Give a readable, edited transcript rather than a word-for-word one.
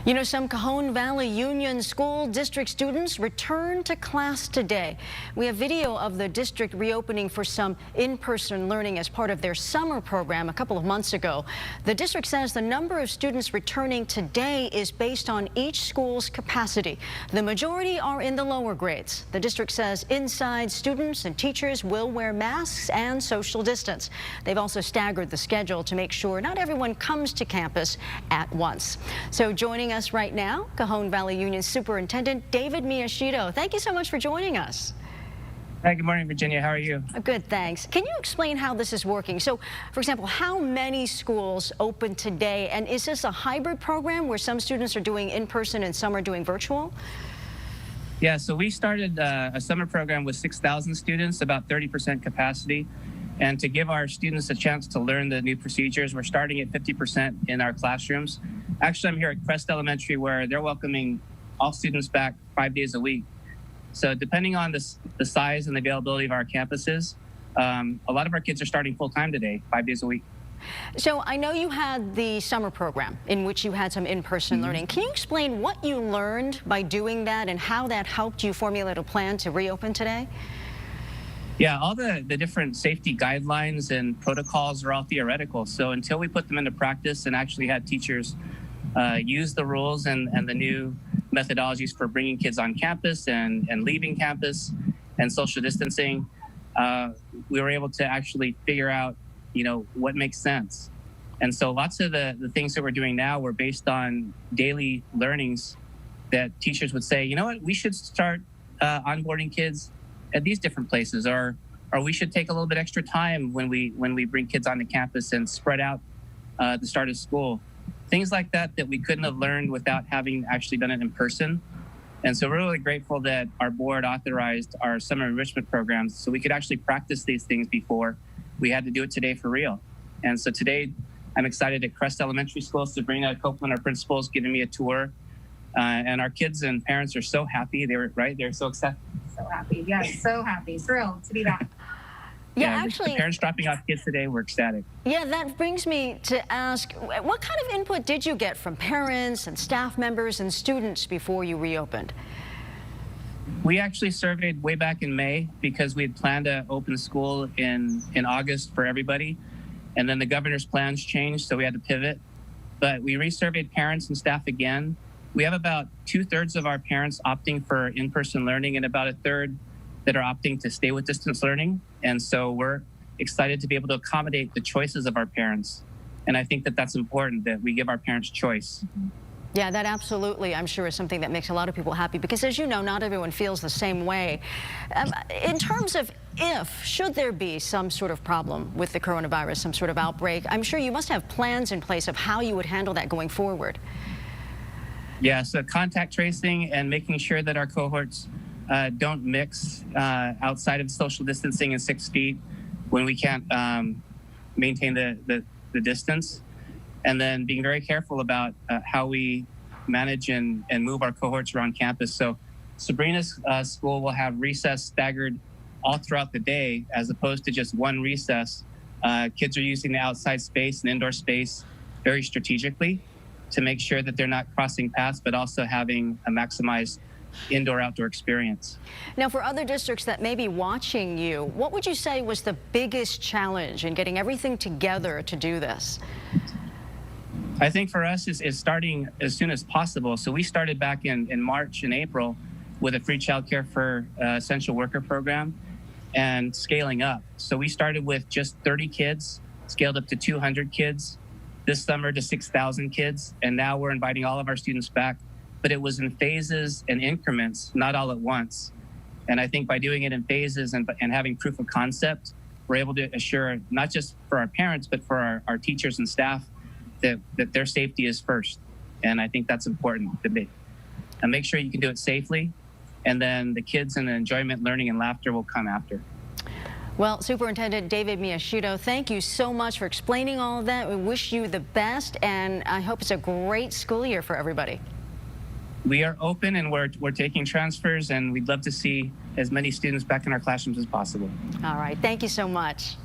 You know, some Cajon Valley Union School District students return to class today. We have video of the district reopening for some in-person learning as part of their summer program a couple of months ago. The district says the number of students returning today is based on each school's capacity. The majority are in the lower grades. The district says inside students and teachers will wear masks and social distance. They've also staggered the schedule to make sure not everyone comes to campus at once. So joining us right now, Cajon Valley Union Superintendent David Miyashita. Thank you so much for joining us. Hi, good morning, Virginia. How are you? Good, thanks. Can you explain how this is working? So, for example, how many schools open today? And is this a hybrid program where some students are doing in-person and some are doing virtual? Yeah, so we started a summer program with 6,000 students, about 30% capacity. And to give our students a chance to learn the new procedures, we're starting at 50% in our classrooms. Actually, I'm here at Crest Elementary, where they're welcoming all students back 5 days a week. So depending on the size and the availability of our campuses, a lot of our kids are starting full-time today, 5 days a week. So I know you had the summer program in which you had some in-person learning. Can you explain what you learned by doing that and how that helped you formulate a plan to reopen today? Yeah, all the different safety guidelines and protocols are all theoretical. So until we put them into practice and actually had teachers use the rules and the new methodologies for bringing kids on campus and leaving campus and social distancing, we were able to actually figure out, what makes sense. And so lots of the things that we're doing now were based on daily learnings that teachers would say, you know what, we should start onboarding kids at these different places, or we should take a little bit extra time when we bring kids onto campus and spread out the start of school. Things like that we couldn't have learned without having actually done it in person. And so we're really grateful that our board authorized our summer enrichment programs so we could actually practice these things before we had to do it today for real. And so today I'm excited at Crest Elementary School. Sabrina Copeland, our principal, is giving me a tour. And our kids and parents are so happy. They're so excited. So happy. Yes, so happy. Thrilled to be back. Yeah, actually, the parents dropping off kids today were ecstatic. Yeah, that brings me to ask, what kind of input did you get from parents and staff members and students before you reopened? We actually surveyed way back in May because we had planned to open school in August for everybody. And then the governor's plans changed, so we had to pivot. But we resurveyed parents and staff again. We have about 2/3 of our parents opting for in-person learning and about 1/3 that are opting to stay with distance learning. And so we're excited to be able to accommodate the choices of our parents. And I think that that's important, that we give our parents choice. Yeah, that absolutely, I'm sure, is something that makes a lot of people happy because, as you know, not everyone feels the same way. In terms of should there be some sort of problem with the coronavirus, some sort of outbreak, I'm sure you must have plans in place of how you would handle that going forward. Yeah, so contact tracing and making sure that our cohorts don't mix outside of social distancing and 6 feet when we can't maintain the distance. And then being very careful about how we manage and move our cohorts around campus. So Sabrina's school will have recess staggered all throughout the day as opposed to just one recess. Kids are using the outside space and indoor space very strategically to make sure that they're not crossing paths, but also having a maximized indoor-outdoor experience. Now, for other districts that may be watching you, what would you say was the biggest challenge in getting everything together to do this? I think for us is starting as soon as possible. So we started back in March and April with a free childcare for essential worker program and scaling up. So we started with just 30 kids, scaled up to 200 kids, this summer to 6,000 kids, and now we're inviting all of our students back. But it was in phases and increments, not all at once. And I think by doing it in phases and having proof of concept, we're able to assure not just for our parents, but for our teachers and staff that their safety is first. And I think that's important to be. And make sure you can do it safely, and then the kids and the enjoyment, learning, and laughter will come after. Well, Superintendent David Miyashita, thank you so much for explaining all of that. We wish you the best, and I hope it's a great school year for everybody. We are open, and we're taking transfers, and we'd love to see as many students back in our classrooms as possible. All right. Thank you so much.